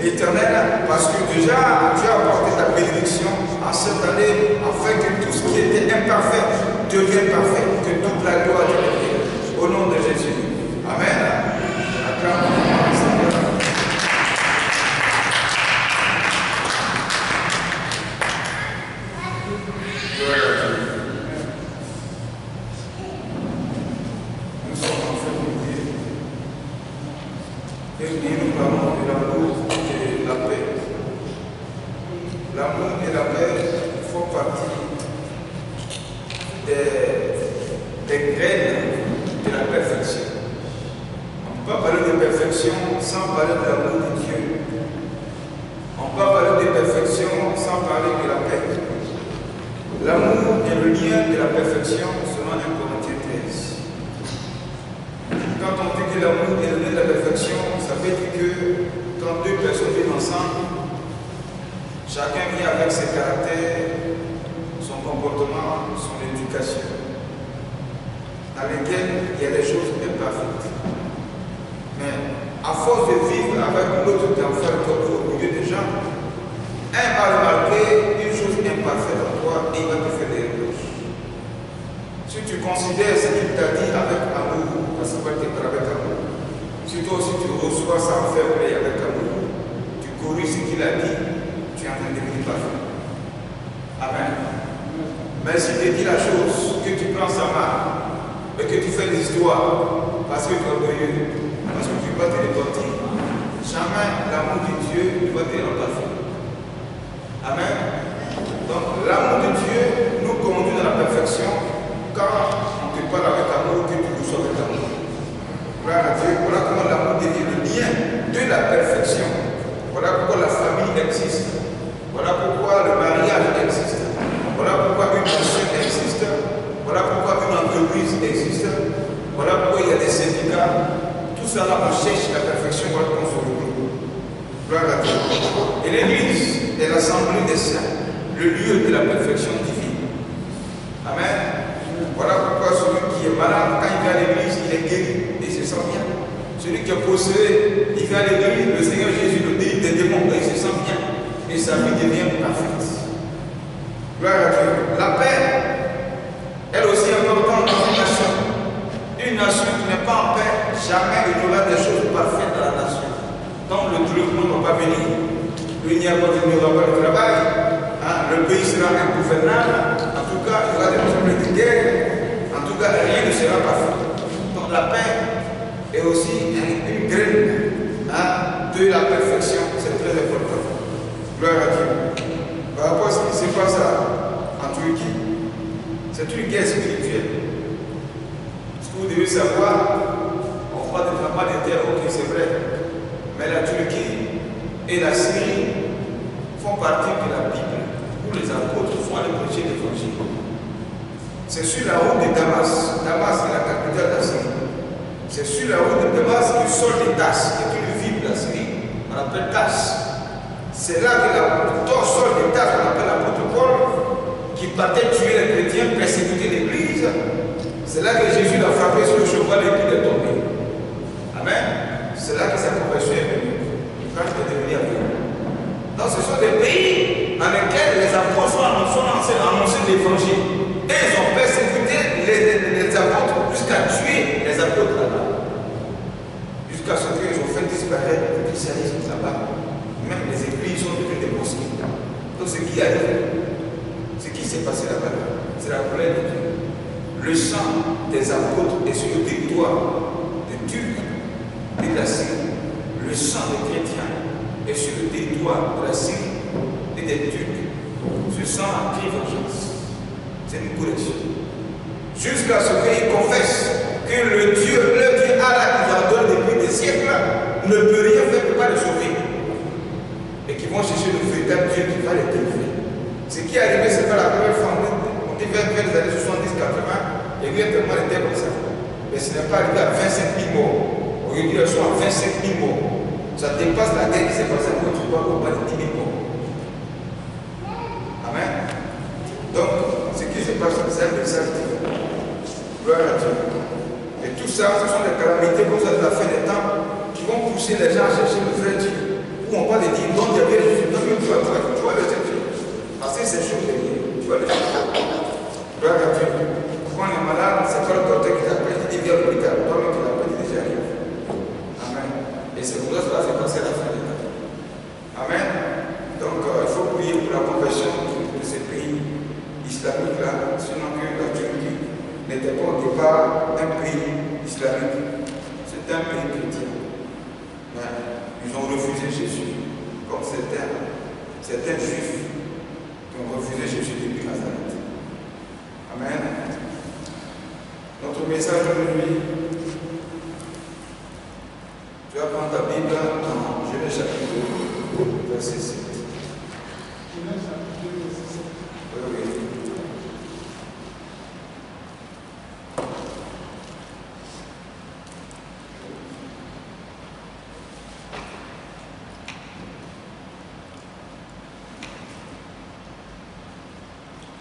éternel, parce que déjà tu as apporté ta bénédiction en cette année, afin que tout ce qui était imparfait devienne parfait, que toute la gloire te revienne. Au nom de Jésus. Amen. Acclamons le Seigneur. Gloire à Dieu. Nous sommes en train de prier. Et nous parlons de l'amour et la paix. L'amour et la paix font partie des graines de la perfection. On ne peut pas parler de perfection sans parler de l'amour de Dieu. On peut parler de perfection sans parler de la paix. L'amour est le lien de la perfection selon 1 Corinthiens 13. Quand on dit que l'amour est le lien de la perfection, ça veut dire que quand deux personnes vivent ensemble, chacun vient avec ses caractères, son comportement, son éducation, dans lesquelles il y a des choses imparfaites. Mais à force de vivre avec l'autre d'enfer comme au milieu des gens, un va remarquer une chose imparfaite en toi et il va te faire des reproches. Si tu considères ce qu'il t'a dit avec amour, parce qu'il va te faire avec amour, si toi aussi tu reçois sans faire play avec amour, tu corriges ce qu'il a dit, tu es en train de devenir parfait. Amen. Mais s'il te dit la chose, que tu prends sa main, et que tu fais des histoires, parce que tu es orgueilleux, parce que tu vas te repentir, jamais l'amour de Dieu ne va te rendre parfait. Amen. Donc l'amour de Dieu nous conduit dans la perfection quand on te parle avec amour, que tu reçois avec amour. Gloire à Dieu. Voilà comment l'amour devient le lien de la perfection. Voilà pourquoi la famille existe. Voilà pourquoi le mariage existe. Voilà pourquoi une nation existe. Voilà pourquoi une entreprise existe. Voilà pourquoi il y a des syndicats. Tout ça là, on cherche la perfection, voilà qu'on se retrouve. Gloire à Dieu. Et l'Église est l'assemblée des saints, le lieu de la perfection divine. Amen. Voilà pourquoi celui qui est malade, quand il vient à l'église, il est guéri et il se sent bien. Celui qui est possédé, il vient à l'église, le Seigneur Jésus le délivre des démons et il se sent bien. Et sa vie devient parfaite. Gloire à Dieu. La paix, elle aussi est importante dans une nation. Une nation qui n'est pas en paix, jamais il y aura des choses parfaites dans la nation. Donc le développement ne va pas venir. Il n'y a pas de travail. Le pays sera ingouvernable. En tout cas, il y aura des problèmes de guerre. En tout cas, rien ne sera parfait. Donc la paix est aussi une graine de la perfection. C'est très important. Gloire à Dieu. Par rapport à ce qui se passe en Turquie, c'est une guerre spirituelle. Ce que vous devez savoir, on parle de tremblement de terre, ok, c'est vrai. Mais la Turquie et la Syrie font partie de la Bible, où les apôtres font aller prêcher l'évangile. C'est sur la route de Damas. Damas est la capitale de la Syrie. C'est sur la route de Damas que sort de Tas, qui est une ville de la Syrie. On l'appelle Tas. C'est là que l'apôtre sort de Tas, on appelle l'apôtre Paul, qui partait tuer les chrétiens, persécuter l'église. C'est là que Jésus l'a frappé sur le cheval et qu'il est tombé. Amen. C'est là que sa conversion est venue. Quand il est devenu avec. Donc ce sont des pays dans lesquels les apôtres sont annoncés l'évangile. Et ils ont persécuté les apôtres jusqu'à tuer les apôtres là-bas. Jusqu'à ce qu'ils ont fait disparaître le christianisme là-bas. Même les églises sont devenues des mosquées. Donc ce qui arrive, ce qui s'est passé là-bas, c'est la colère de Dieu. Le sang des apôtres est sur le territoire des Turcs et de la Syrie. Le sang des chrétiens est sur le territoire de la Syrie et des Turcs. Ce sang a pris vengeance. C'est une correction. Jusqu'à ce qu'ils confessent que le Dieu Allah qu'ils adorent depuis des siècles ne peut rien faire pour pas les sauver. Et qu'ils vont chercher le véritable Dieu qui va les délivrer. Ce qui est arrivé, ce n'est pas la première fois. On dit vers les années 70-80, et lui a tellement été comme ça. Mais ce n'est pas arrivé à 25 000 morts. Aujourd'hui, ils sont à 25 000 morts. Ça dépasse la guerre qui s'est passée en Côte d'Ivoire au bas de 10 000 morts. Amen. Donc, ce qui se passe, c'est un message divin. Gloire à Dieu. Et tout ça, ce sont des calamités comme ça de la fin des temps qui vont pousser les gens à chercher le vrai Dieu. où on va te dire, donc il y avait Jésus, donc tu vas le chercher. Parce que c'est chaud derrière, tu vas le chercher. Gloire à Dieu. Quand on est malade, c'est pas le docteur qui t'appelle, il dit viens à l'hôpital. Toi-même tu l'appelles, il déjà arrive. Amen. Et c'est pour ça que cela s'est passé à la fin des temps. Amen. Donc il faut prier pour la conversion de ces pays islamiques-là, sinon que la Turquie n'était pas au départ un pays islamique. C'est un pays chrétien. Mais ils ont refusé Jésus, comme certains juifs qui ont refusé Jésus depuis Nazareth. Amen. Notre message aujourd'hui, tu vas prendre ta Bible dans Genèse chapitre 2, verset 7. Genèse chapitre 2, verset 7. Oui.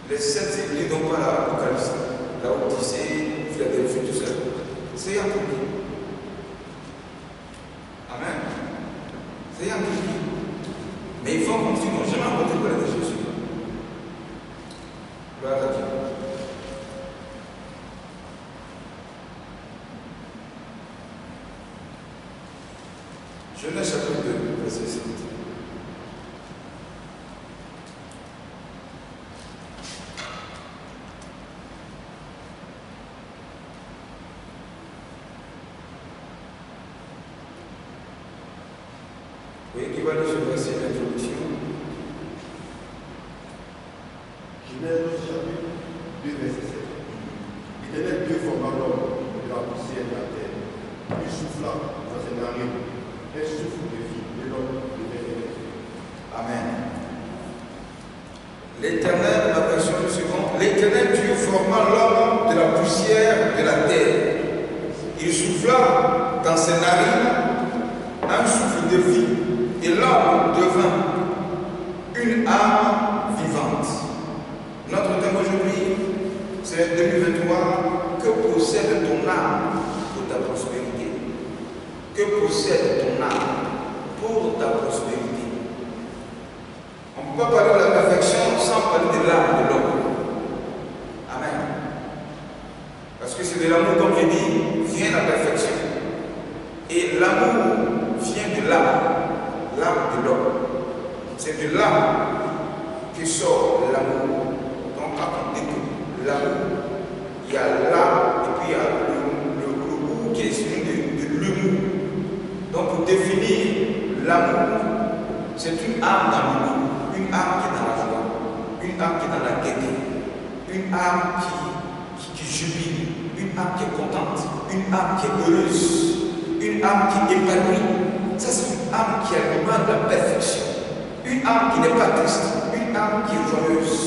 Les 7 églises n'ont pas l'Apocalypse, la Odyssée, Philadelphie, tout ça. C'est en Turquie. Amen. C'est en Turquie. Mais il faut continuer, ils n'ont jamais entendu parler de Jésus. Gloire à Dieu. Genèse chapitre 2, verset 7. Oui, qui va nous verser l'introduction. Genèse chapitre 2, verset 7. L'Éternel Dieu forma l'homme de la poussière de la terre. Il souffla dans ses narines un souffle de vie, et l'homme devint un. Amen. L'Éternel, la version suivante, l'Éternel Dieu forma l'homme de la poussière de la terre. Il souffla dans ses narines un souffle de vie. Et l'homme devint une âme vivante. Notre thème aujourd'hui, c'est 2023. Que possède ton âme pour ta prospérité? Que possède ton âme pour ta prospérité? On ne peut pas parler de la perfection sans parler de l'âme de l'homme. Amen. Parce que c'est de l'amour, comme je dis, vient la perfection. Et l'amour vient de l'âme. L'âme de l'homme. C'est de l'âme qui sort l'amour. Donc quand on dit que l'amour, il y a l'âme et puis il y a le qui est celui de l'humour. Donc pour définir l'amour, c'est une âme dans l'humour, une âme qui est dans la joie, une âme qui est dans la gaieté, une âme qui jubile, une âme qui est contente, une âme qui est heureuse, une âme qui est épanouie. Ça, c'est une âme qui a l'image de la perfection. Une âme qui n'est pas triste. Une âme qui est joyeuse.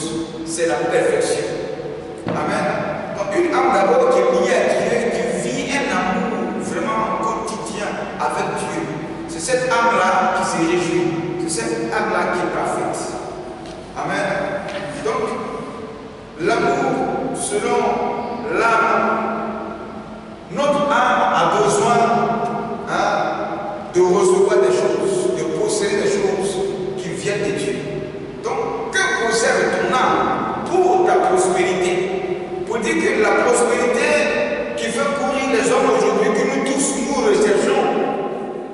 C'est la perfection. Amen. Donc, une âme d'abord qui est liée à Dieu, qui vit un amour vraiment quotidien avec Dieu. C'est cette âme-là qui se réjouit. C'est cette âme-là qui est parfaite. Amen. Donc, l'amour, selon l'âme, notre âme a besoin de recevoir des choses, de posséder des choses qui viennent de Dieu. Donc, que possède ton âme pour ta prospérité? Pour dire que la prospérité qui fait courir les hommes aujourd'hui, que nous tous nous recherchons,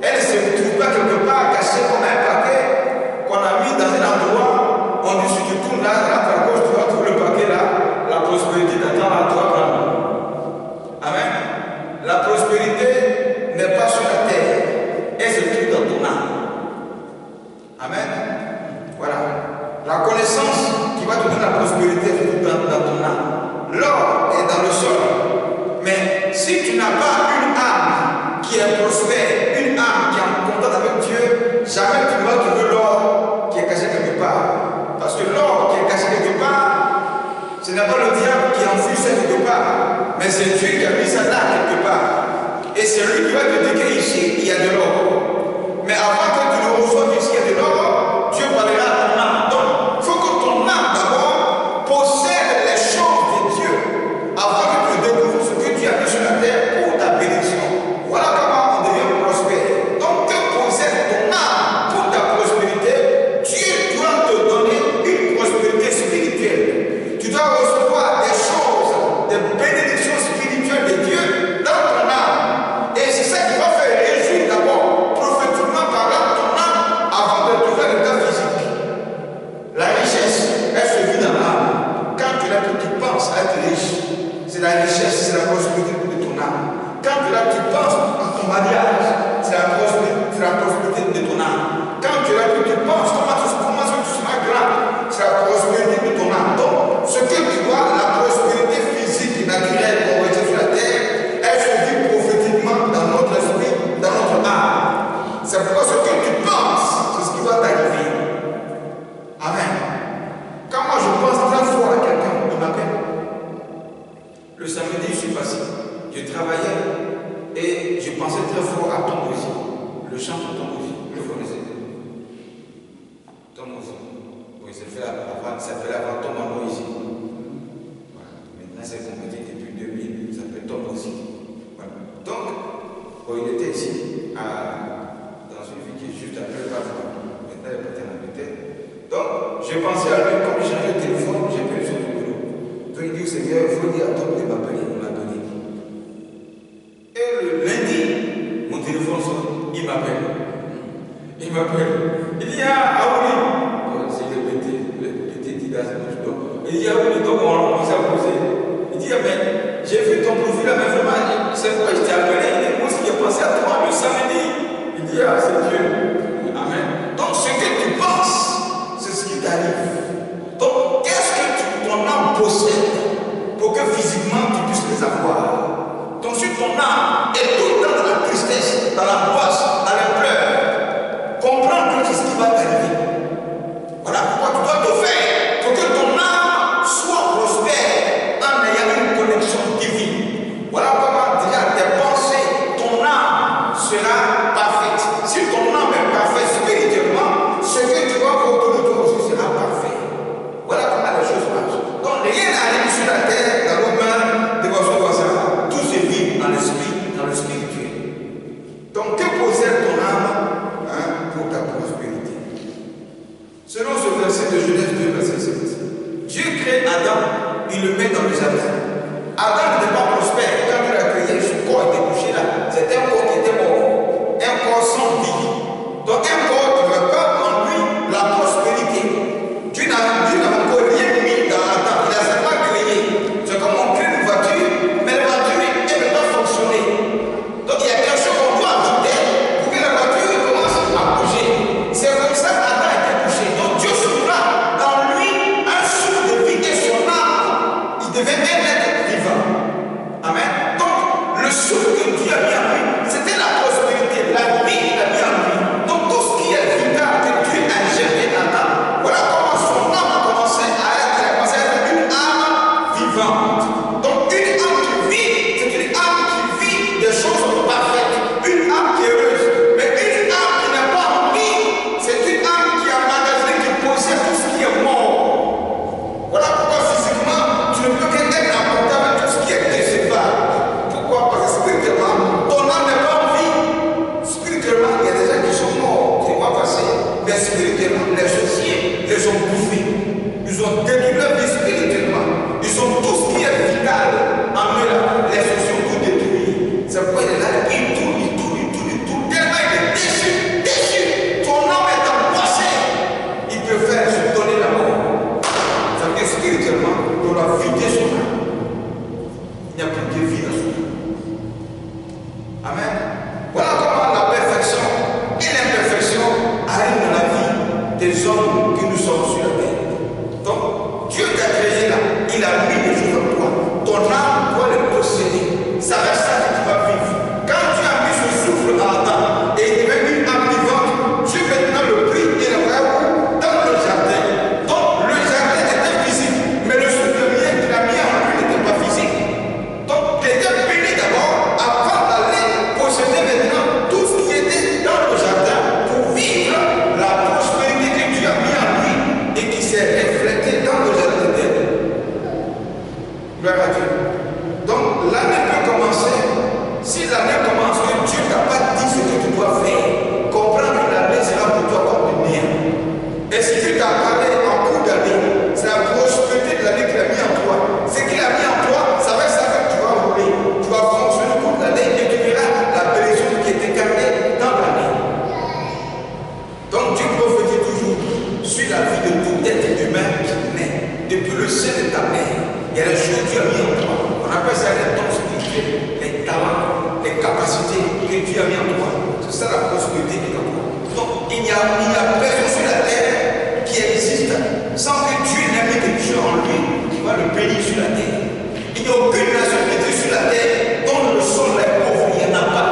elle ne se trouve pas quelque part cachée comme un paquet qu'on a mis dans un endroit. On dit si tu tournes là, à gauche, tu vas trouver le paquet là, la prospérité t'attend là, tu vas prendre. Amen. La prospérité n'est pas sur la terre. Et se trouve dans ton âme. Amen. Voilà. La connaissance qui va te donner la prospérité se trouve dans ton âme. L'or est dans le sol. Mais si tu n'as pas une âme qui est prospère, une âme qui est en contact avec Dieu, jamais tu ne vas trouver l'or qui est caché quelque part. Parce que l'or qui est caché quelque part, ce n'est pas le diable qui enfuit ça quelque part, mais c'est Dieu qui a mis ça là quelque part. Et c'est lui qui va te dire qu'ici, il y a de l'or. Mais avant que tu ne reçoives ici, il y a de l'or, Dieu parlera à ton âme. Donc, il faut que ton âme d'abord possède les choses de Dieu avant que tu découvres ce que tu as mis sur la terre pour ta bénédiction. Voilà comment on devient prospère. Donc, que possède ton âme pour ta c'est la prospérité de ton âme. Quand tu l'as vu, tu penses, comment tu seras grand? C'est la prospérité de ton âme. Donc, ce que tu vois, la prospérité physique et naturelle qu'on retient sur la terre, elle se vit prophétiquement dans notre esprit, dans notre âme. C'est pourquoi ce que tu penses, c'est ce qui va t'arriver. Amen. Quand moi je pense très fort à quelqu'un, il m'appelle. Le samedi, je suis passé. Je travaillais et je pensais très fort à Tom aussi. Le chant de Tom aussi. Vous le connaissez? Tom aussi. Oui, ça fait avant Tom à moi ici. Voilà. Maintenant, c'est converti depuis 2000. Ça s'appelle Tom aussi. Voilà. Donc, il était ici, dans une vie qui est juste après le Parfois. Maintenant, il est parti en Angleterre. Donc, j'ai pensé à lui, comme j'ai changé de téléphone, j'ai pris son numéro. Donc, il dit au Seigneur, il faut dire à Tom de m'appeler. Il m'a donné. Et le lundi, mon téléphone sonne, il m'appelle. Il m'appelle. Il dit, ah oui. C'est le petit dit dans sa bouche. Il dit, ah oui, donc on s'est posé. Il dit, ah ben, j'ai vu ton profil là, mais vraiment, c'est pourquoi je t'ai appelé. Il dit, moi aussi, j'ai pensé à toi le samedi. Il dit, ah, c'est Dieu. Amen. Donc, ce que tu penses, c'est ce qui t'arrive. Donc, qu'est-ce que ton âme possède pour que physiquement tu puisses les avoir? Donc, si ton âme est tout le temps dans la tristesse, dans l'angoisse, dans les pleurs, comprends que c'est ce qui va t'arriver. Voilà pourquoi tu dois te faire pour que ton âme soit prospère en ayant une connexion divine. Voilà comment déjà tes pensées, ton âme sera parfaite. Si ton âme est parfaite spirituellement, ce que tu vas voir autour de toi aussi sera parfait. Voilà comment les choses marchent. Donc rien n'arrive sur la terre, dans l'homme, de votre voisin. Tout se vit dans l'esprit. a personne sur la terre qui existe sans que Dieu n'ait mis quelque chose en lui qui va le bénir sur la terre. Il n'y a aucune nationalité sur la terre dont le sol est pauvre, il n'y en a pas.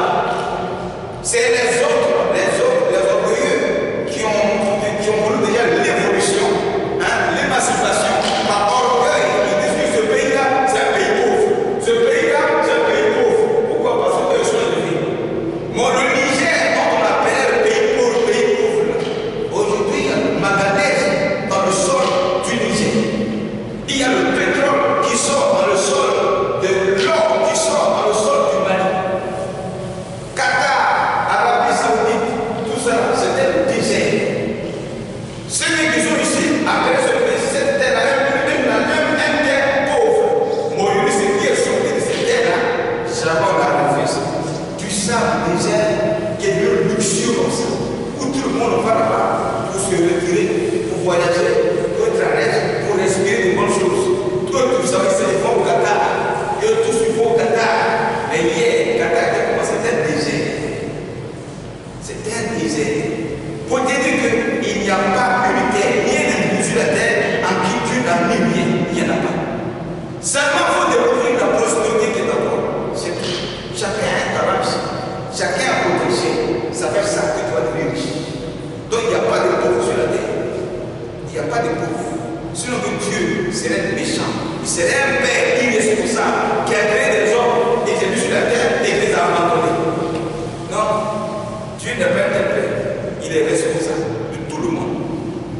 C'est les orgueilleux qui ont voulu déjà l'évolution, l'émancipation par orgueil. Ils disent que ce pays-là, c'est un pays pauvre. Ce pays-là, c'est un pays pauvre. Pourquoi? Parce que eux sont élevés. Moi, le Niger, dont on appelle le pays pauvre, aujourd'hui, il y a le manganèse dans le sol du Niger. Il y a le pétrole qui sort dans le sol, de l'or qui sort dans le sol du Mali. Qatar, Arabie Saoudite, tout ça, c'était le désert. Ceux qui sont ici, après ce pays, cette terre-là, même un terre pauvre. Moïse, c'est qui est sorti de cette terre-là, Jacob a fait ça. Tu sais, le désert qui est devenu luxueux comme ça, où tout le monde va là-bas pour se retirer, pour voyager, pour être à l'aise, pour respirer de bonnes choses. Toi, tu savais que c'est le fond au Qatar. Et tous ils vont au Qatar. Mais hier, Qatar, c'était un désert. C'était un désert. Pour te dire qu'il n'y a pas une terre, ni un individu sur la terre en qui Dieu n'a mis rien. Il n'y en a pas. Seulement, il faut découvrir la prospérité qui est en toi. C'est tout. Chacun a un talent. Chacun a un potentiel. Ça fait ça que tu vas devenir riche. Donc, il n'y a pas de pauvres sur la terre. Il n'y a pas de pauvres. Sinon que Dieu serait méchant. Il serait un père irresponsable qui a créé des hommes et qui est venu sur la terre et qui les a abandonnés. Non, Dieu n'est pas un tel père. Il est responsable de tout le monde.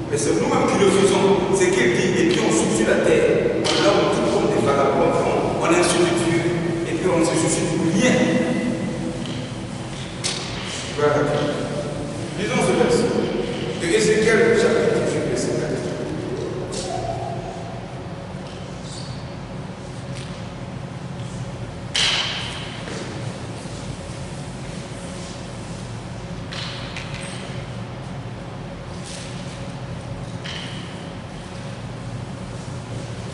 Mais c'est nous-mêmes qui le faisons. C'est qu'il dit, et puis on souffle sur la terre. On l'a tout comme des vagabonds font. On insulte Dieu. Et puis on ne se soucie pour rien. Voilà. Lisons ce verset. De Ézéchiel chapitre 18, verset 4.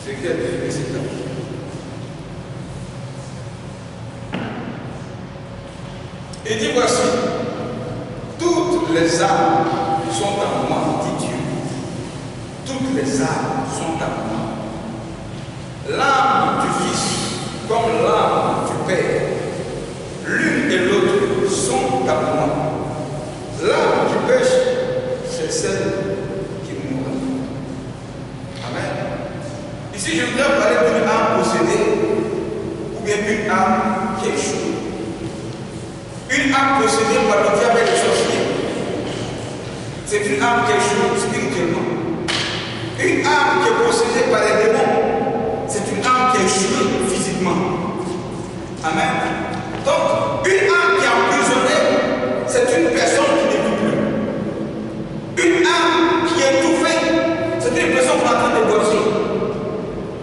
C'est qui a défini cet homme? Il dit voici, toutes les âmes sont en moi, dit Dieu. Toutes les âmes sont en moi. L'âme du Fils comme l'âme du Père, l'une et l'autre sont en moi. L'âme du péché, c'est celle qui mourra. Amen. Ici, je voudrais parler d'une âme possédée ou bien une âme qui échoue. Une âme possédée par le diable et les sorciers. C'est une âme qui échoue spirituellement. Une âme qui est possédée par les démons, c'est une âme qui échoue physiquement. Amen. Donc, une âme qui est emprisonnée, c'est une personne qui ne vit plus. Une âme qui est étouffée, c'est une personne qui est en train de gorger.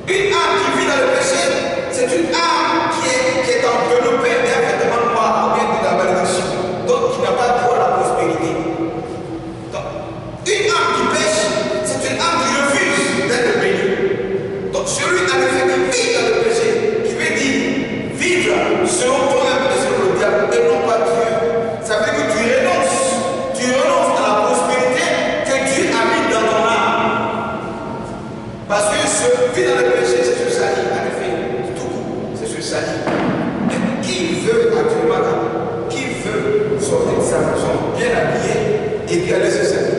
Une âme qui vit dans le péché, c'est une âme qui est enveloppée d'un vêtement noir ou bien de la malédiction, donc qui n'a pas droit à la prospérité. Donc, une âme qui pêche, c'est une âme qui refuse d'être bénie. Donc celui en effet qui vit dans le péché, qui veut dire vivre selon toi-même et selon le diable et non pas Dieu, ça veut dire que tu renonces à la prospérité que Dieu a mis dans ton âme. Parce que ce vit dans le péché, c'est se salir, en effet, tout court, c'est se salir. Mais qui veut actuellement, qui veut sortir de sa maison bien habillé et puis aller se salir?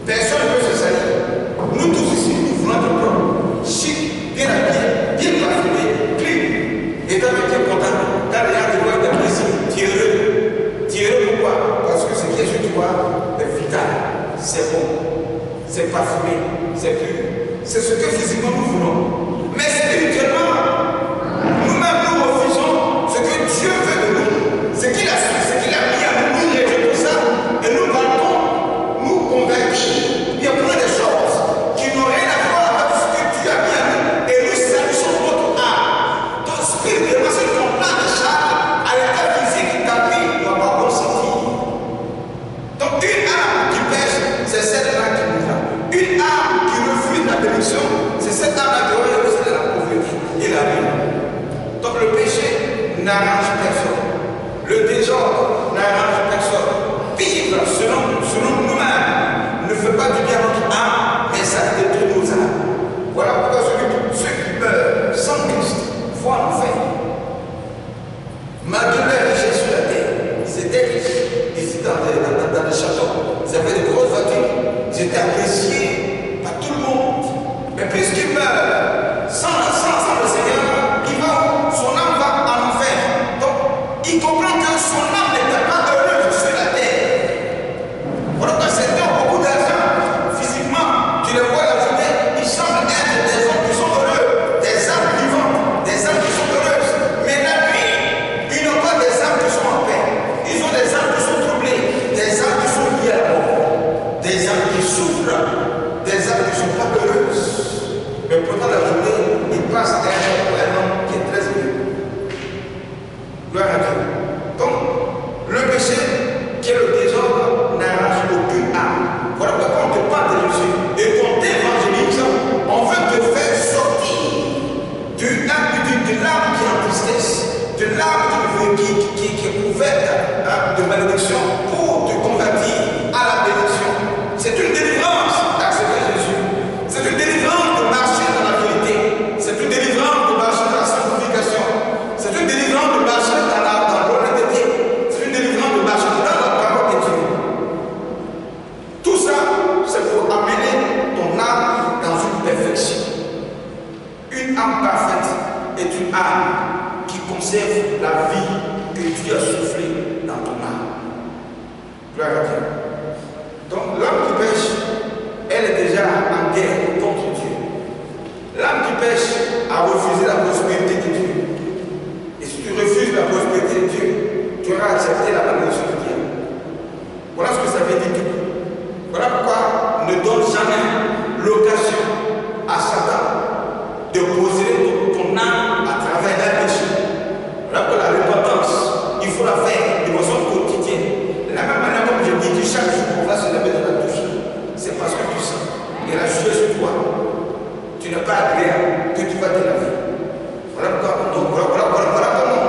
Personne ne veut se salir. Nous tous ici, nous voulons être propres, chic, bien habillé, bien parfumé, clean. Et dans le bien content, quand les gens te voient de plaisir, tu es heureux. Tu es heureux pourquoi? Parce que ce qui est sur toi est vital, c'est bon, c'est parfumé, c'est pur. C'est ce que physiquement nous voulons. Mais spirituellement, nous-mêmes nous refusons ce que Dieu veut de nous. Ce qu'il a mis à nous, nous rejetons ça et nous partons, nous convertir. Il y a plein de choses qui n'ont rien à voir avec ce que Dieu a mis à nous et nous salissons notre âme. Donc spirituellement, c'est ton plan de charge à l'état physique, ta vie ne doit pas consentir. Donc une âme qui pêche, c'est celle-là qui mourra. Une âme qui refuse la bénédiction, c'est cette âme-là qui aura le de la pauvreté et la vie. Donc le péché n'arrange personne. Le désordre n'arrange personne. Vivre selon selon nous-mêmes ne fait pas du bien à notre âme, mais ça détruit nos âmes. Voilà pourquoi ceux qui meurent sans Christ vont en enfer. Malgré leur richesse sur la terre, ils étaient riches, ils étaient dans des châteaux, ils avaient de grosses voitures, ils étaient appréciés par tout le monde. Mais puisqu'ils meurent sans le Seigneur, son âme va en enfer. Donc, il comprend que son âme n'était pas heureuse sur la terre. Voilà pourquoi c'est beaucoup d'argent, physiquement, tu les vois la journée, ils semblent être des hommes qui sont heureux, des âmes vivantes, des âmes qui sont heureuses. Mais la nuit, ils n'ont pas des âmes qui sont en paix. Ils ont des âmes qui sont troublées, des âmes qui sont liées à la mort, des âmes qui souffrent, des âmes qui ne sont pas heureuses. Mais pendant la journée, ils passent à un homme qui est très heureux. Gloire à Dieu. Donc, le péché, qui est le désordre, n'arrache aucune âme. Voilà pourquoi on te parle de Jésus et qu'on t'évangélise, on veut te faire sortir de l'âme qui est en tristesse, de l'âme qui est couverte de malédiction pour te convertir à la bénédiction. C'est une délivrance d'accepter Jésus. C'est une délivrance de marcher dans la vérité. C'est une délivrance de marcher dans la sanctification. C'est une délivrance de marcher dans l'honnêteté. C'est une délivrance de marcher dans la parole de Dieu. Tout ça, c'est pour amener ton âme dans une perfection. Une âme parfaite est une âme qui conserve la vie que Dieu a soufflé dans ton âme. Gloire à Dieu. Donc l'âme qui pêche, elle est déjà en guerre contre Dieu. L'âme qui pêche a refusé la prospérité de Dieu. Et si tu refuses la prospérité de Dieu, tu auras accepté la malédiction de Dieu. Voilà ce que ça veut dire. Voilà pourquoi ne donne jamais l'occasion à Satan de poser ton âme à travers un péché. Voilà pourquoi la repentance, il faut la faire de façon quotidienne. De la même manière comme je dis que chaque jour on va se lever dans la douche, c'est parce que tu sens et la joué sur toi. Tu n'es pas agréable que tu vas te laver. Voilà comment on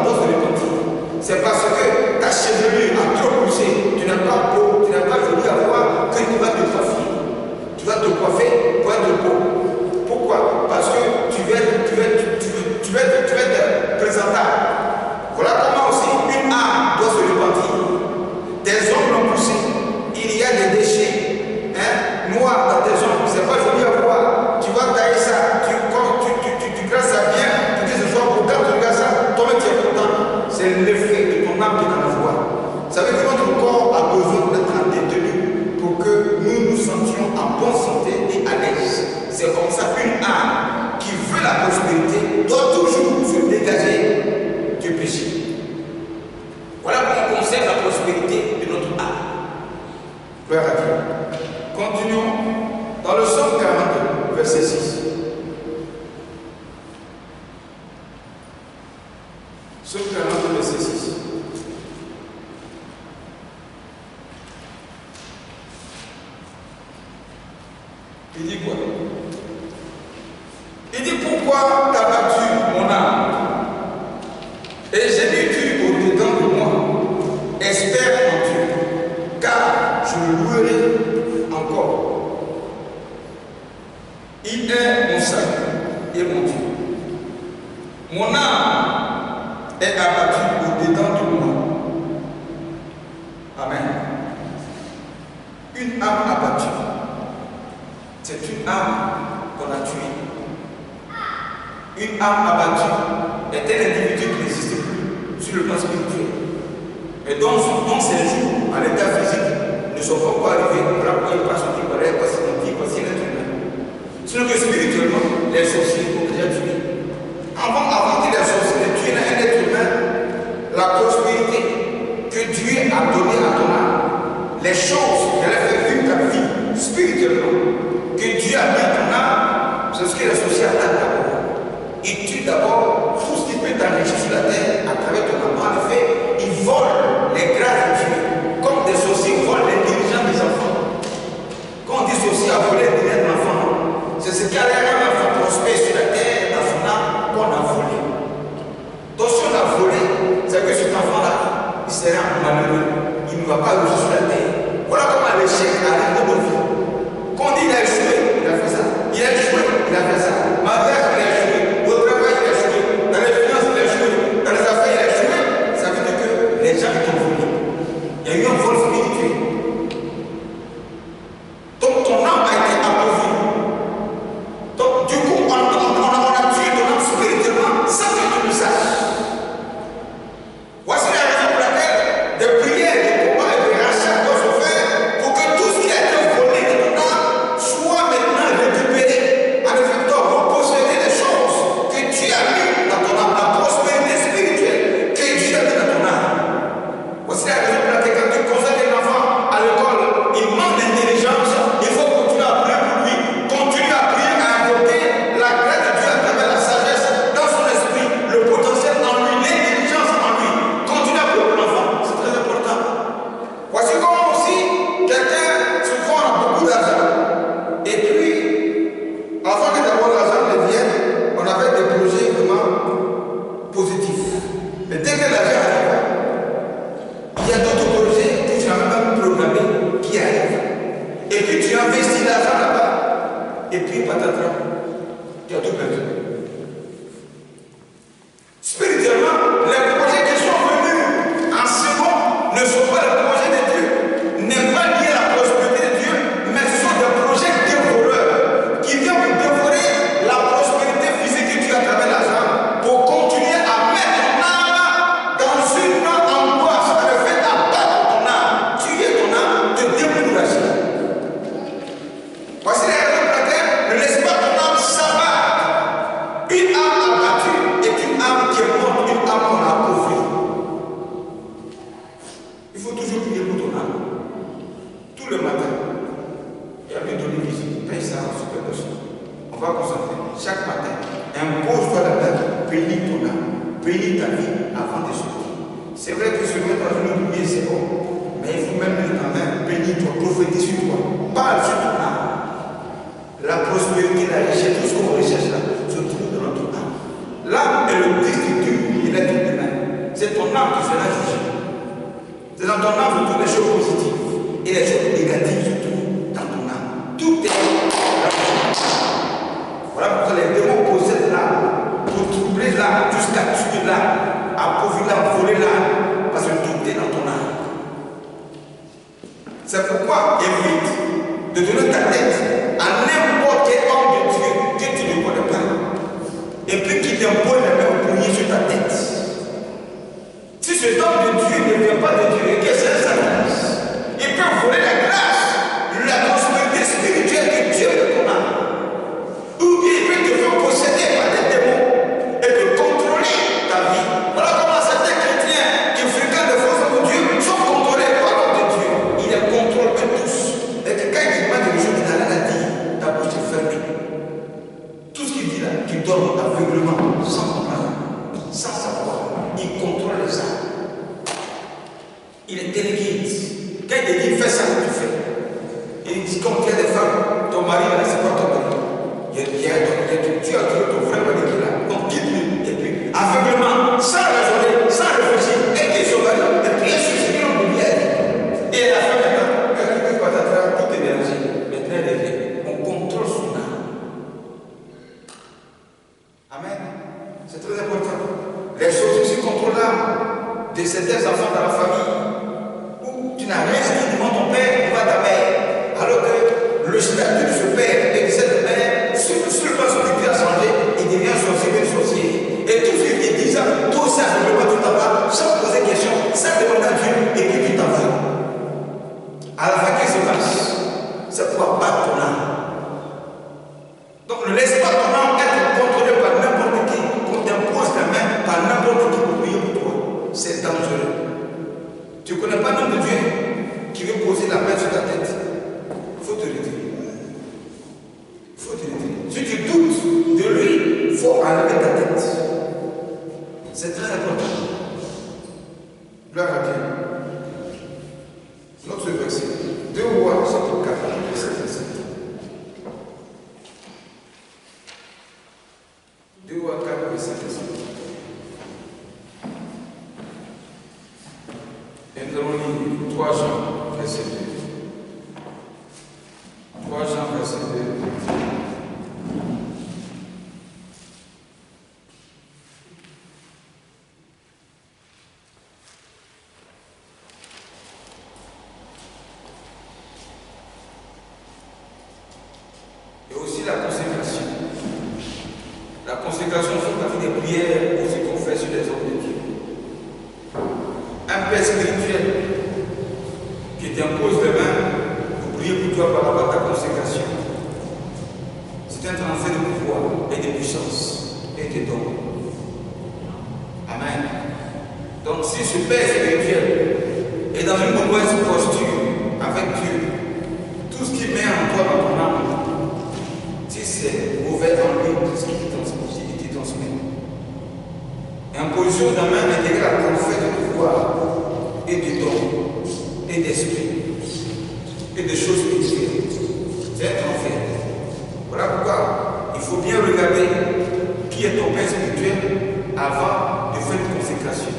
doit se repentir. C'est parce que ta chevelure a trop poussé, tu n'es pas beau, tu n'es pas venu à voir que tu vas te coiffer. Tu vas te coiffer pour être beau. Pourquoi? Parce que tu vas être présentable. Voilà comment aussi une âme doit se repentir. Des hommes l'ont poussé. Il y a des déchets noirs dans tes ongles. C'est pas joli à voir. Tu vas tailler ça. Tu grasses ça bien. Tu dis ce soir pourtant tu regardes ça. Toi-même tu es content. C'est l'effet de ton âme qui est dans la voie. Ça veut dire que notre corps a besoin d'être en détenu pour que nous nous sentions en bonne santé et à l'aise. C'est comme ça qu'une âme qui veut la prospérité doit toujours se dégager du péché. Voilà comment on conserve la prospérité de notre âme. Gloire à Dieu. Continuons dans le psaume 42, verset 6. Psaume 42, verset 6. Il dit quoi? Il dit pourquoi t'as battu mon âme et gémis-tu au-dedans de moi? Espère en Dieu, car je le louerai encore. Il est mon salut et mon Dieu. Mon âme est abattue au-dedans de moi. Amen. Une âme abattue, c'est une âme qu'on a tuée. Une âme abattue est un individu qui n'existe plus sur le plan spirituel. Mais dont ses jours, à l'état physique, ne sont pas encore arrivés. Voilà pourquoi il passe au type, voilà, voici mon type, voici l'être humain. Sinon que spirituellement, les sorciers ont déjà tué. Avant que les sorciers tuent un être humain, la prospérité que Dieu a donnée à ton âme, les choses qu'elle a fait vivre ta vie spirituellement, que Dieu a mis à ton âme, c'est ce que les sorciers attaquent d'abord. Ils tuent d'abord tout ce qui peut t'enrichir sur la terre à travers ton âme. En effet, ils volent les grâces de Dieu, comme des sorciers volent l'intelligence des enfants. Quand on dit sorcier a volé l'intelligence de l'enfant, c'est ce qui a l'air d'un enfant prospère sur la terre, dans son âme, qu'on a volé. Donc si on a volé, c'est que cet enfant-là, il sera malheureux, il ne va pas réussir sur la terre. Voilà comment les et puis patatras, tu as tout perdu. Spirituellement, les projets qui sont venus en second ne sont pas les projets de Dieu, n'est pas lié à la prospérité de Dieu, mais ce sont des projets dévoreurs qui viennent pour dévorer la prospérité physique que tu as à travers l'argent pour continuer à mettre ton âme dans une angoisse, à le fait d'abattre ton âme, tuer ton âme, te décourager. Voici les raisons pour lesquelles ne laisse pas ton âme s'abattre. Une âme abattue est une âme qui est morte, une âme qu'on a appauvrie. Il faut toujours prier pour ton âme. Tout le matin. Il y a bien donné visite. Paye ça en super personne. On va concentrer. Chaque matin, impose-toi la tête. Bénis ton âme. Bénis ta vie avant de sortir. C'est vrai que se mettre dans une prière, c'est bon. Mais il faut même mettre ta main. Bénis-toi, prophétise sur toi. Parle sur ton âme. La prospérité, la richesse, tout ce qu'on recherche là, se trouve dans notre âme. L'âme est le distributeur de l'être humain. C'est ton âme qui sera jugée. C'est dans ton âme que toutes les choses positives et les choses négatives se trouvent dans ton âme. Tout est là. Voilà pourquoi les démons possèdent l'âme pour troubler l'âme, jusqu'à tuer l'âme, appauvrir l'âme, voler l'âme, parce que tout est dans ton âme. C'est pourquoi évite de donner ta tête à n'importe quel homme de Dieu que tu ne connais pas. Et puis qui t'impose la main pour prier sur ta tête. Si cet homme de Dieu ne vient pas de Dieu et que c'est un sacrifice, il peut voler la grâce, la prospérité spirituelle que Dieu de ton âme. Ou bien il peut te faire posséder par des démons et te contrôler ta vie. Voilà comment certains chrétiens qui fréquentent des forces de Dieu sont contrôlés par l'homme de Dieu. Il les contrôle tous. Et que quand il demande des choses, il n'a rien à dire. Ta bouche est fermée. Tout ce qu'il dit là, tu dors aveuglement, sans comprendre, sans savoir. Il contrôle les âmes. Il est téléguide. Quand il te dit fais ça, tu fais. Il dit quand tu as des femmes, ton mari là, c'est pas ton mari. Tu as trouvé ton frère mari qui est là. Donc quitte-lui. Et puis, aveuglement, sans raisonner, sans réfléchir, et qu'il se va là. Et puis, il se suffit en lumière. Et la femme maintenant, elle ne peut pas t'attraper, tout est mélangé. Maintenant, elle est vraie. On contrôle son âme. Amen. C'est très important. Les choses aussi contrôlent l'âme de certains enfants dans la famille. Où tu n'as rien à dire devant ton père ou à ta mère. Alors que le statut de ce père et de cette mère, seulement son culture a changé, il devient sorcier. Et tout ce qu'il te dit, tout ça, simplement tu t'en vas, sans poser question, sans demander à Dieu, et puis tu t'en vas. À la fin, qu'est-ce qui se passe? C'est pour abattre ton âme. Donc ne laisse pas ton âme être contrôlée par n'importe qui, qu'on t'impose ta main par n'importe qui pour prier pour toi. C'est dangereux. Tu ne connais pas l'homme de Dieu qui veut poser la main sur ta tête. Il faut te retirer. Il faut te retirer. Si tu doutes de lui, il faut enlever ta tête. C'est très important. Gloire à Dieu. Notre verset. 2 Rois, chapitre 4, verset 7. 2 Rois 4, verset 7. Et nous allons lire 3 Jean, verset 2. 3 Jean, verset 2. Et aussi la consécration. La consécration fait partie des prières aussi qu'on fait sur les hommes de Dieu. Un père spirituel qui t'impose les mains pour prier pour toi par rapport à ta consécration. C'est un transfert de pouvoir et de puissance et de dons. Amen. Donc si ce père spirituel est dans une mauvaise posture avec Dieu, tout ce qu'il met en toi dans ton âme, si c'est mauvais en lui, tout ce qu'il te transmet. Imposition de la main intégrer à transfert de pouvoir et de dons et d'esprit et de choses spirituelles. C'est un transfert. Voilà pourquoi il faut bien regarder qui est ton père spirituel avant de faire une consécration.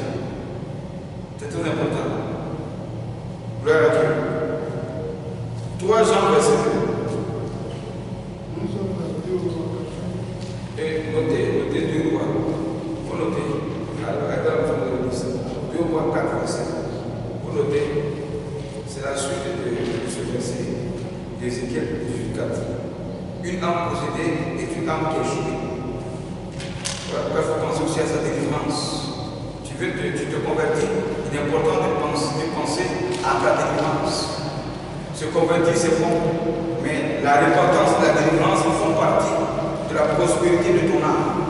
C'est très important. Gloire à Dieu. 3 Jean, verset 2. Ézéchiel 18:4. Une âme possédée est une âme qui est échouée. Voilà pourquoi il faut penser aussi à sa délivrance. Tu te convertis, il est important de penser à ta délivrance. Se convertir, c'est bon, mais la repentance et la délivrance font partie de la prospérité de ton âme.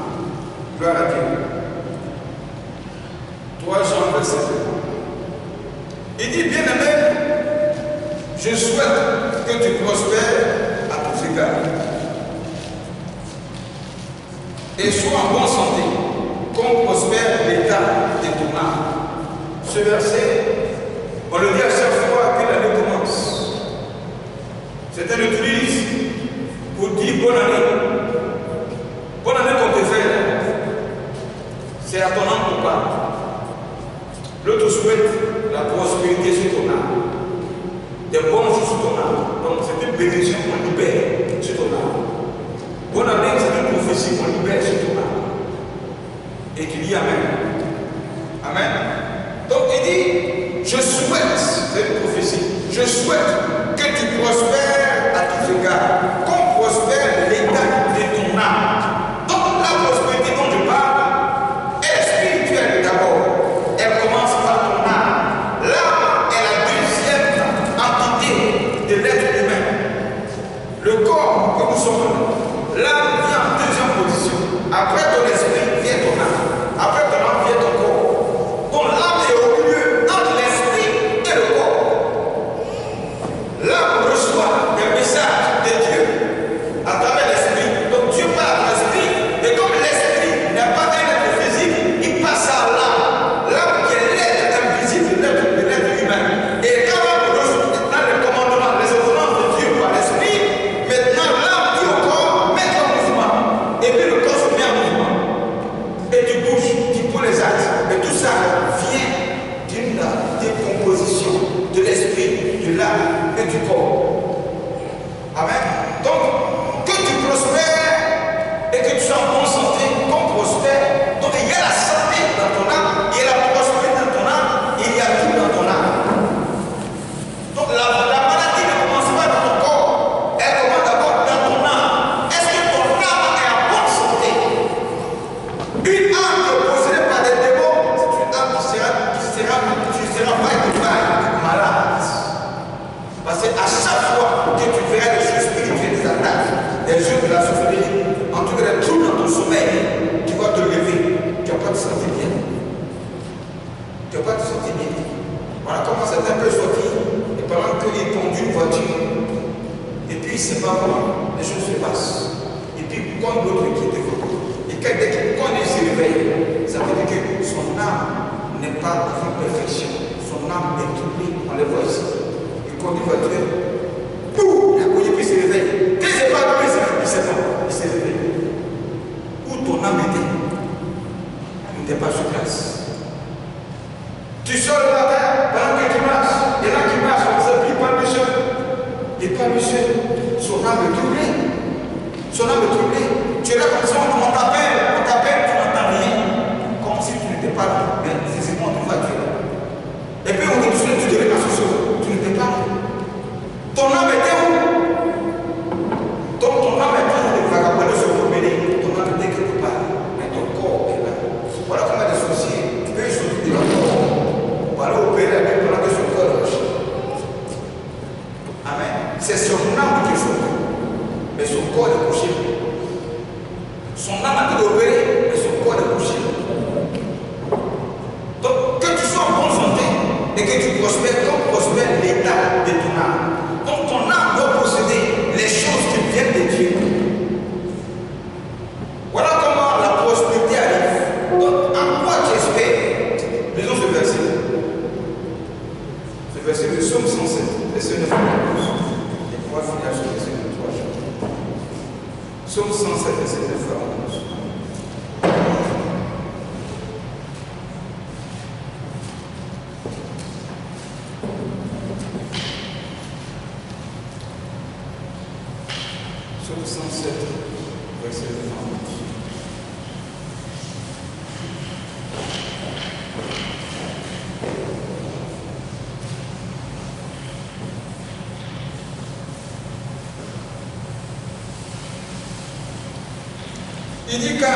Gloire à Dieu. 3 Jean verset 2. Il dit, bien-aimé, je souhaite que tu prospères à tous égards et sois en bonne santé, comme prospère l'état de ton âme. Ce verset, on le dit à chaque fois que l'année commence. Certains l'utilisent pour dire bonne année. Bonne année qu'on te fait. C'est à ton âme qu'on parle. L'autre souhaite la prospérité sur ton âme. Des bonnes choses sur ton âme. Donc c'est une bénédiction qu'on libère sur ton âme. Bonne année, c'est une prophétie qu'on libère sur ton âme. Et tu dis Amen. Amen. Donc il dit, je souhaite, c'est une prophétie, je souhaite que tu prospères à tous égards, qu'on prospère l'état de ton âme. Donc la prospérité dont je parle est spirituelle d'abord. Elle commence par ton âme. L'âme est la deuxième entité de l'être humain. Le corps que nous sommes, l'âme vient en deuxième position. Après ton esprit vient ton âme. Après ton âme vient ton corps. Donc l'âme est au milieu entre l'esprit et le corps. L'âme reçoit des messages de Dieu à travers l'esprit. Donc Dieu parle à l'esprit. Et comme l'esprit n'est pas un être physique, il passe à l'âme. L'âme qui est l'être invisible de l'être humain. Et quand l'âme reçoit dans le commandement, les ordonnances de Dieu par l'esprit, maintenant l'âme dit au corps, mets en mouvement. Et puis le corps se met en mouvement. Et tu bouges, tu prends les actes. Et tout ça vient d'une décomposition de l'esprit, de l'âme et du corps. Amen. Donc, que tu prospères et que tu sois en bonne santé, qu'on prospère. Donc, il y a la santé dans ton âme, il y a la prospérité dans ton âme, il y a tout dans ton âme. Donc, la maladie ne commence pas dans ton corps, elle commence d'abord dans ton âme. Est-ce que ton âme est en bonne santé? Une âme qui est possédée par des démons, c'est une âme qui sera malade. Parce qu'à chaque fois que tu verras des choses spirituelles, des attaques, des jeux de la souffrance, en tout cas des troubles dans ton sommeil, tu vas te lever, tu ne vas pas te sentir bien. Tu ne vas pas te sentir bien. Voilà comment certains peuvent sortir, et pendant qu'ils conduisent une voiture, et puis il ne sait pas comment les choses se passent. Et puis quand l'autre qui est devant, et quand il se réveille, ça veut dire que son âme n'est pas en perfection. Son âme est troublée, on le voit ici. Il conduit une voiture, boum, il a cogné, puis il se réveille. Quand il s'est pas allumé, il s'est réveillé. Où ton âme était? Tu n'étais pas sur place. Tu sors le matin, pendant que tu marches, et là qui marche, on ne dit pas monsieur. Il n'est pas monsieur. Son âme est troublée. Son âme est troublée. Tu es là comme ça, on t'appelle, tu n'entends rien. Comme si tu n'étais pas là. Mais physiquement, tu vas, tu es là. Et puis on te dit, tu devais dans ce chose. Tu n'étais pas là. Ton âme était où? Donc ton âme est en train de vagabonder, se promener. Ton âme était quelque part. Mais ton corps est là. Voilà comment des sorciers, tu peux sortir de leur corps. On va aller opérer avec pendant que son corps est lâché. Amen. C'est son âme qui est sortie. Mais son corps est couché. Son âme a été opérée, mais son corps est couché. Donc, que tu sois en bonne santé et que tu prospères, comme prospère l'état de ton âme. Donc, ton âme doit posséder les choses qui viennent de Dieu. Voilà comment la prospérité arrive. Donc, en quoi tu espères? Lisons ce verset. Ce verset de Psaume 107, verset 9 à 12. Et pour finir sur verset de 3 jours. Psaume 107, verset 9 à 12. Psaume 107, verset 9 à 12. Il dit car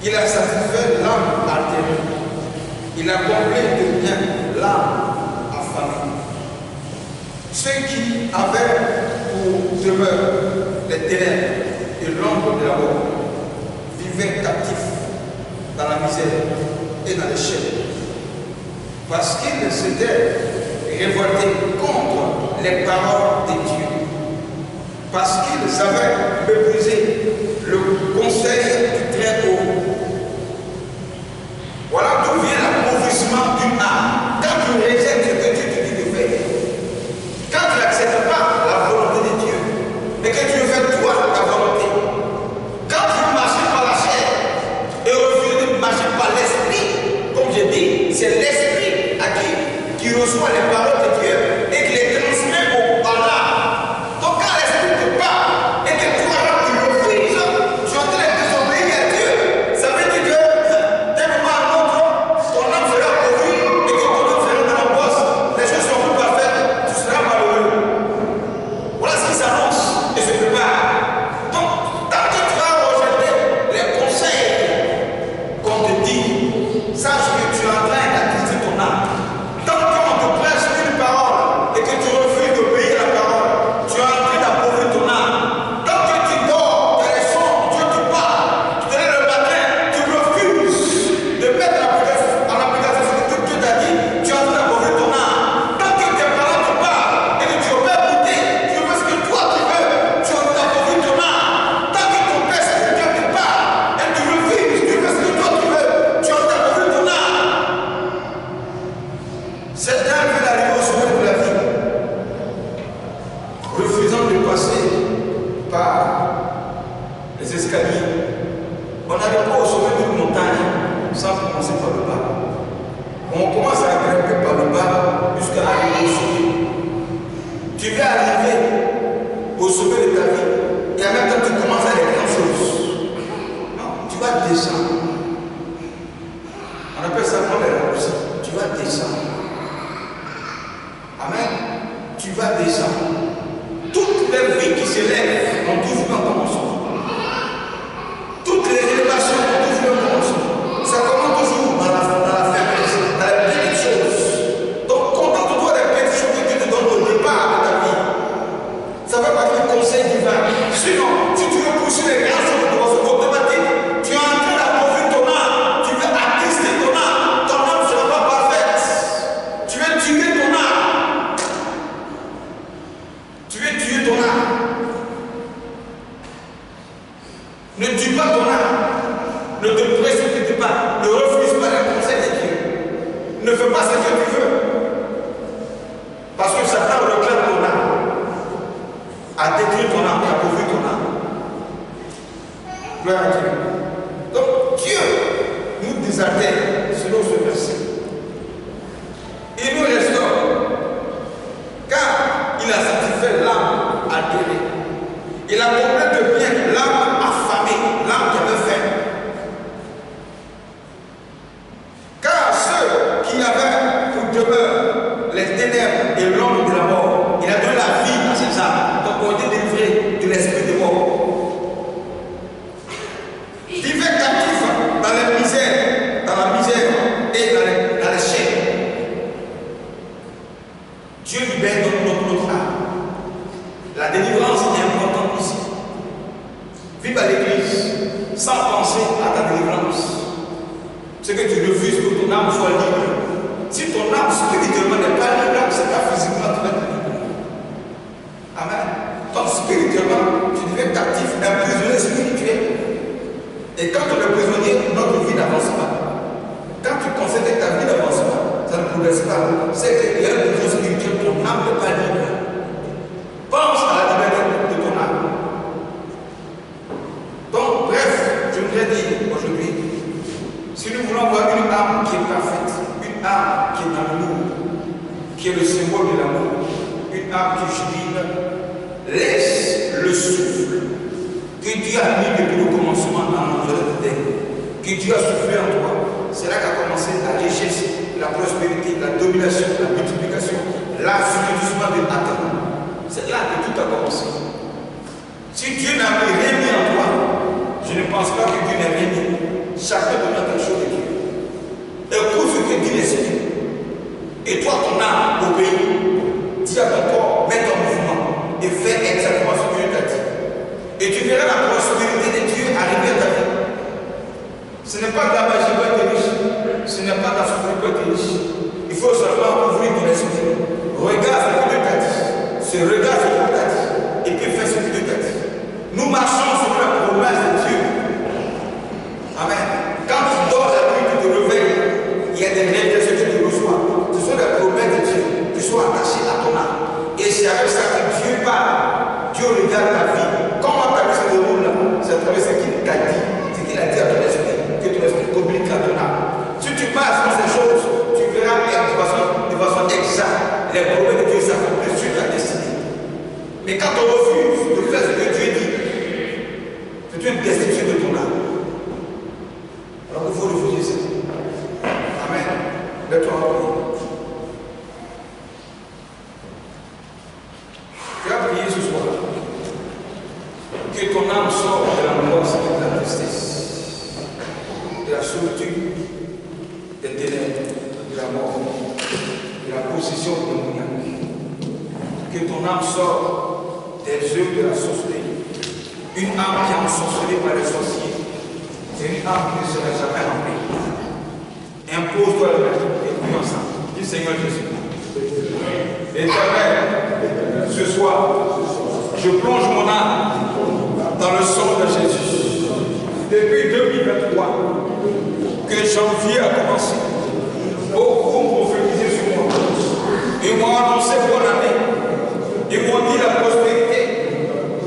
il a satisfait l'âme altérée. Il a comblé de bien l'âme affamée. Ceux qui avaient pour demeure les ténèbres et l'ombre de la mort vivaient captifs dans la misère et dans les chaînes. Parce qu'ils s'étaient révoltés contre les paroles de Dieu. Parce qu'ils avaient méprisé le conseil du Très-Haut. Voilà d'où vient l'appauvrissement d'une âme. Quand tu rejettes ce que Dieu te dit de faire, quand tu n'acceptes pas la volonté de Dieu, et que tu veux faire toi ta volonté, quand tu veux marcher par la chair et refuser de marcher par l'esprit, comme je dis, c'est l'esprit à qui reçoit les paroles de Dieu et qui les transmet à l'âme. Donc quand l'esprit te parle et que toi tu refuses, tu es en train de désobéir à Dieu, ça veut dire que d'un moment à l'autre, ton âme sera appauvrie et que ton âme sera dans la bosse, les choses sont plus parfaites, tu seras malheureux. Voilà ce qui s'annonce et se prépare. Donc, tant que tu vas rejeter les conseils qu'on te dit, sache que tu es en train d'attirer ton âme. Tant qu'on te prêche une parole et que tu refuses d'obéir à la parole, tu es en train d'appauvrir ton âme. Tant que tu dors, tu as les sons, Dieu te parle, tu te lèves le matin, tu refuses de mettre en application ce que Dieu t'a dit, tu es en train d'appauvrir ton âme. Tant que tes parents te parlent et que tu veux pas écouter, tu veux ce que toi tu veux, tu es en train d'appauvrir ton âme. Tant que ton père c'est que Dieu te parle et tu refuses, tu veux ce que toi tu veux, tu es en train d'appauvrir ton âme. Certains veulent arriver au sommet de la vie, refusant de passer par les escaliers. On n'arrive pas au sommet d'une montagne sans commencer par le bas. On commence à grimper par le bas jusqu'à arriver au sommet. Tu veux arriver au sommet de ta vie et en même temps tu commences à les grandes choses. Non, tu vas descendre. On appelle ça prendre les raccourcis. Tu vas descendre. Amen. Tu vas descendre. Toutes les vies qui s'élèvent ont toujours un commencement. Toutes les élévations ont toujours un commencement. Ça commence toujours dans la faiblesse, dans les petites choses. Donc contente-toi des petites choses que Dieu te donne au départ de ta vie. Ça ne va pas être un conseil divin. Sinon, si tu veux pousser les grandes choses automatiques, tu es en train d'appauvrir ton âme. Tu veux attister ton âme. Ton âme ne sera pas parfaite. Tu veux tuer ton âme. Tu veux tuer ton âme. Ne tue pas ton âme. Ne te précipite pas. Ne refuse pas les conseils de Dieu. Ne fais pas ce que tu veux. Parce que Satan réclame ton âme. A détruire ton âme et appauvrir ton âme. Gloire à Dieu. Donc Dieu nous désartère selon ce verset. Il nous restaure. Car il a satisfait l'âme altérée. Il a comblé de bien l'âme affamée, l'âme qui avait faim. Car ceux qui avaient pour demeure les ténèbres et l'ombre de la mort, il a donné la vie à ces âmes, donc ont été délivrés de l'esprit de mort. Vivez captifs dans la misère et dans les chaînes. Dieu libère notre âme. La délivrance est importante ici. Vive à l'église sans penser à ta délivrance. C'est que tu refuses que ton âme soit libre. Si ton âme spirituellement n'est pas libre, c'est pas physiquement tu vas être libre. Amen. Donc spirituellement, tu deviens captif, un prisonnier spirituel. Et quand on est prisonnier, notre vie n'avance pas. Quand tu constates que ta vie n'avance pas, ça ne progresse pas. C'est qu'il y a une chose spirituelle, ton âme n'est pas libre. Pense à la liberté de ton âme. Donc, bref, je voudrais dire aujourd'hui, si nous voulons voir une âme qui est parfaite, une âme qui est dans l'amour, qui est le symbole de l'amour, une âme qui jubile, laisse le souffle que Dieu a mis depuis le commencement dans notre terre, que Dieu a soufflé en toi. C'est là qu'a commencé la richesse, la prospérité, la domination, la multiplication, l'assouplissement de Nathan. C'est là que tout a commencé. Si Dieu n'a rien mis en toi, je ne pense pas que Dieu n'a rien mis. Chacun donne quelque chose de Dieu. Écoute ce que dit l'Esprit. Et toi, ton âme obéit. Dis à ton corps, mets ton mouvement et fais exactement ce que Dieu t'a dit. Et tu verras la prospérité de Dieu arriver à ta vie. Ce n'est pas de la magie pour être riche. Ce n'est pas de la souffrance pour être riche. Il faut seulement ouvrir ton esprit. Regarde ce que Dieu t'a dit. Regarde ce que Dieu t'a dit. Et puis fais ce que Dieu t'a dit. Nous marchons sur la promesse de Dieu. Amen. Quand tu dors la nuit, tu te réveilles, il y a des révélations que tu reçois. Ce sont des promesses de Dieu qui sont attachées à ton âme. Et c'est avec ça que Dieu parle. Dieu regarde ta vie. Comment ta vie se déroule là? C'est à travers ce qu'il t'a dit, ce qu'il a dit à ton esprit, que ton esprit communique à ton âme. Si tu passes dans ces choses, tu verras de façon exacte les promesses de Dieu s'accomplissent sur ta destinée. Mais quand on refuse de faire ce que Dieu dit, c'est une destruction de ton âme. Alors il faut refuser ça. Amen. Mets-toi en prière. Tu as prié ce soir. Que ton âme sorte de l'angoisse et de la tristesse, de la solitude, des ténèbres, de la mort, de la possession démoniaque. Que ton âme sorte des œuvres de la sorcellerie. Une âme qui est ensorcelée par les sorciers, c'est une âme qui ne sera jamais en paix. Impose-toi le maître et prie ensemble. Dis Seigneur Jésus. Éternel, ce soir, je plonge mon âme dans le sang de Jésus. Depuis 2023, que janvier a commencé, beaucoup ont prophétisé sur moi. Ils m'ont annoncé bonne année. Ils m'ont dit la prospérité.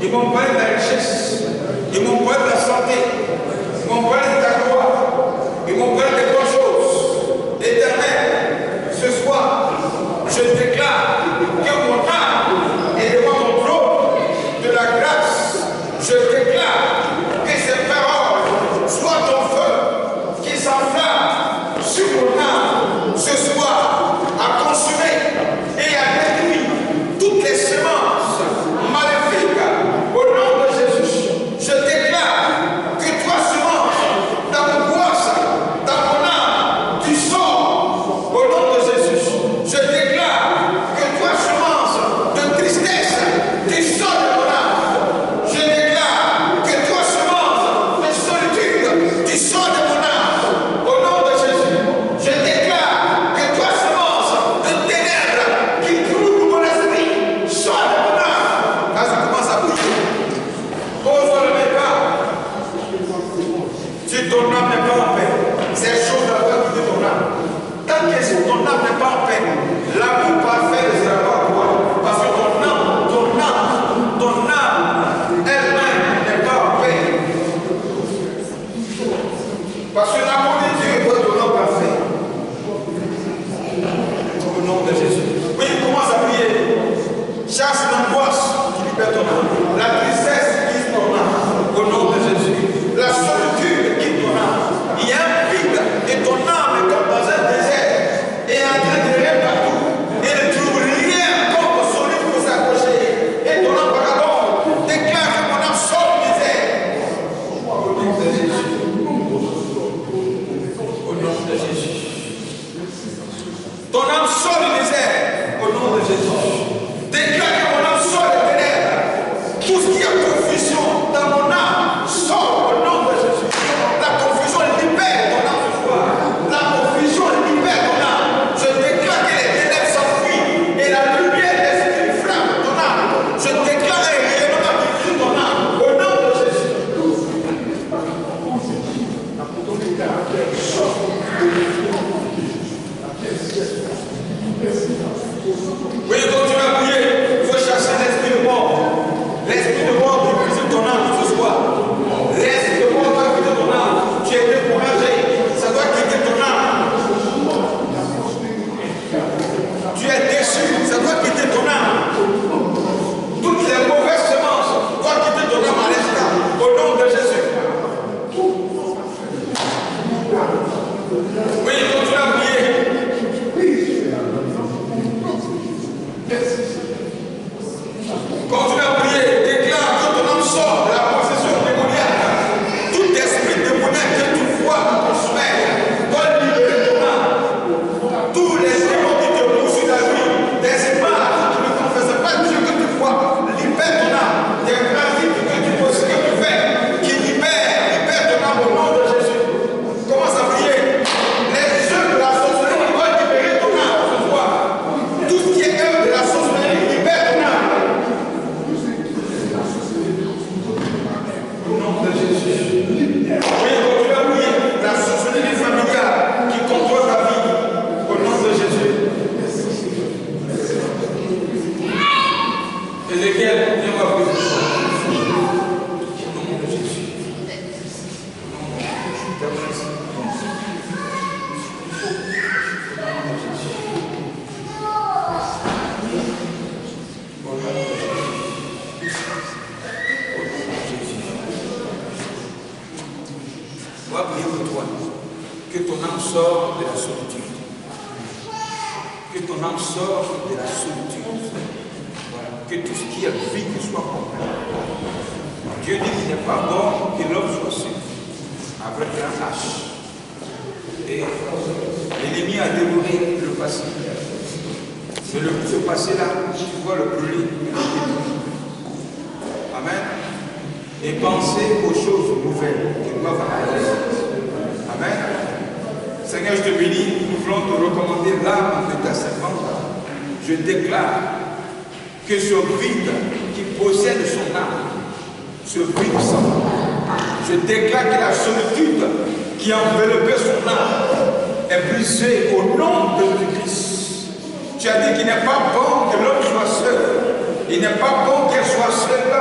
Ils m'ont parlé de la richesse. Ils m'ont parlé de la santé. Ils m'ont parlé de ta gloire. Ils m'ont parlé de bonnes choses. Éternel, ce soir, je déclare que mon âme est devant mon trône de la grâce. Je déclare que ces paroles soient ton feu qui s'enflamme sur mon âme ce soir, à consumer et à détruire toutes les semences maléfiques. Au nom de Jésus, je déclare que toi, semence âme sorte de la solitude. Que ton âme sorte de la solitude. Voilà. Que tout ce qui est vide soit complet. Dieu dit qu'il n'est pas bon que l'homme soit seul. Avec un H. Et l'ennemi a dévoré le passé. C'est ce passé-là, tu vois le brûler. Amen. Et penser aux choses nouvelles qui doivent arriver. Amen. Seigneur, je te bénis. Nous voulons te recommander l'âme de ta servante. Je déclare que ce vide qui possède son âme, ce vide sans. Je déclare que la solitude qui a enveloppé son âme est brisée au nom de Jésus-Christ. Tu as dit qu'il n'est pas bon que l'homme soit seul. Il n'est pas bon qu'elle soit seule.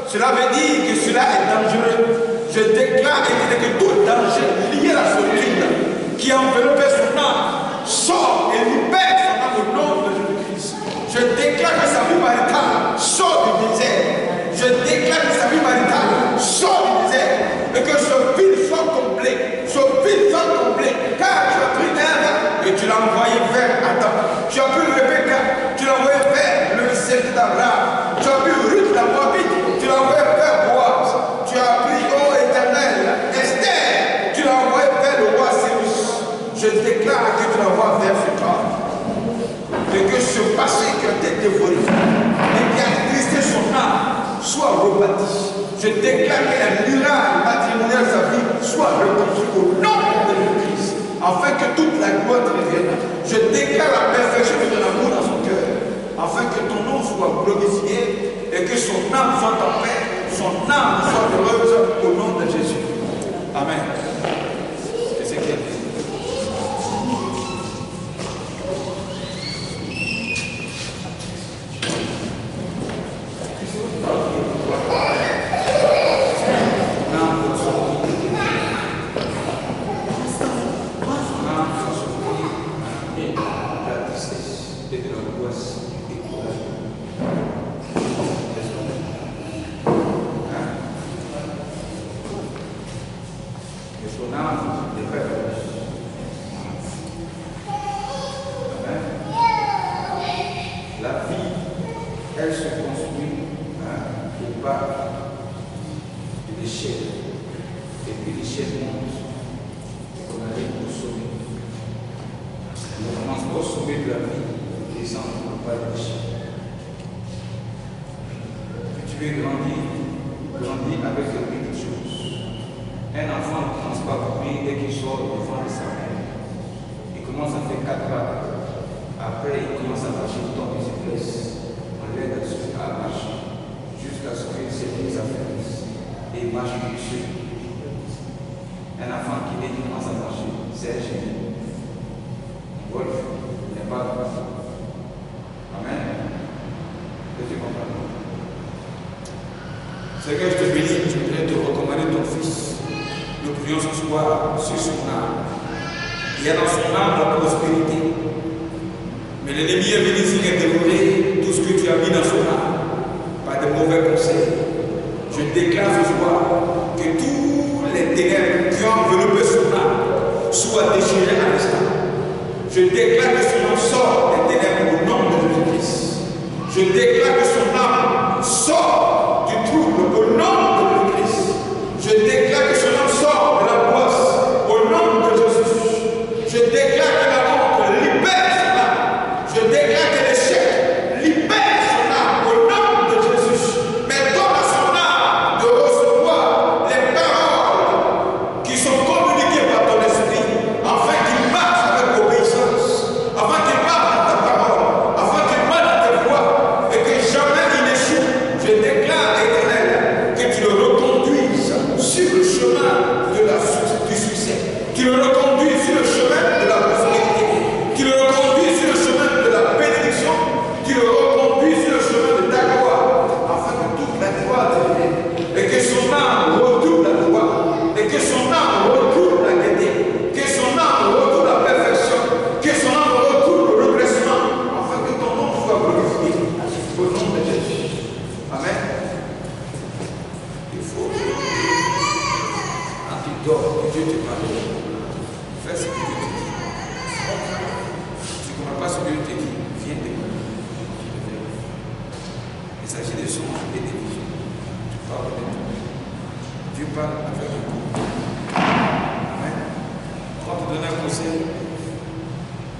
Cela veut dire que cela est dangereux. Je déclare que tout danger lié à la solitude qui a enveloppé son âme sort et libère son âme au nom de Jésus-Christ. Je déclare que sa vie maritale sort du désert. Je déclare que sa vie maritale sort du désert. Et que ce vide soit complet. Ce vide soit complet. Car tu as pris Ève et tu l'as envoyé vers Adam. Tu as pris Rebecca, tu l'as envoyé vers le sceptre d'Abraham. Tu as pris Ruth la Moabite, tu l'as envoyé vers Boaz. Tu as pris, ô Éternel, Esther, tu l'as envoyé vers le roi Cyrus. Je déclare que tu l'envoies vers Pharaon. Et que ce passé qui a été dévoré et qui a attristé son âme soit rebâti. Je déclare que la muraille matrimoniale de sa vie soit reconstruite au nom de Jésus-Christ, afin que toute la gloire te revienne. Je déclare la perfection de ton amour dans son cœur, afin que ton nom soit glorifié et que son âme soit en paix, son âme soit heureuse au nom de Jésus. Amen. C'est ce qu'il a dit. Seigneur, je te bénis, je voudrais te recommander ton fils. Nous prions ce soir sur son âme. Il y a dans son âme la prospérité. Mais l'ennemi est venu ici et dévorer tout ce que tu as mis dans son âme par de mauvais conseils. Je déclare ce soir que tous les ténèbres qui ont enveloppé son âme soient déchirés à l'instant. Je déclare que son âme sort des ténèbres au nom de Jésus-Christ. Je déclare que son âme sort du trouble au nom de Jésus-Christ. Je déclare que son âme sort de la poisse au nom de Jésus. Je déclare que la honte libère son âme. Je déclare que l'échec libère son âme au nom de Jésus. Mais donne à son âme de recevoir les paroles qui sont communiquées par ton esprit, afin qu'il marche avec obéissance, afin qu'il marche dans ta parole, afin qu'il marche dans tes voies, et que jamais il n'échoue. Je déclare et Dieu parle avec nous. Amen. Quand tu donnes un conseil,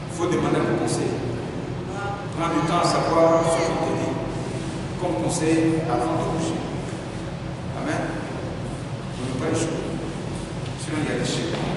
il faut demander un conseil. Prends du temps à savoir ce qu'on te dit comme conseil avant de bouger. Amen. Pour ne pas échouer. Sinon, il y a des chèques.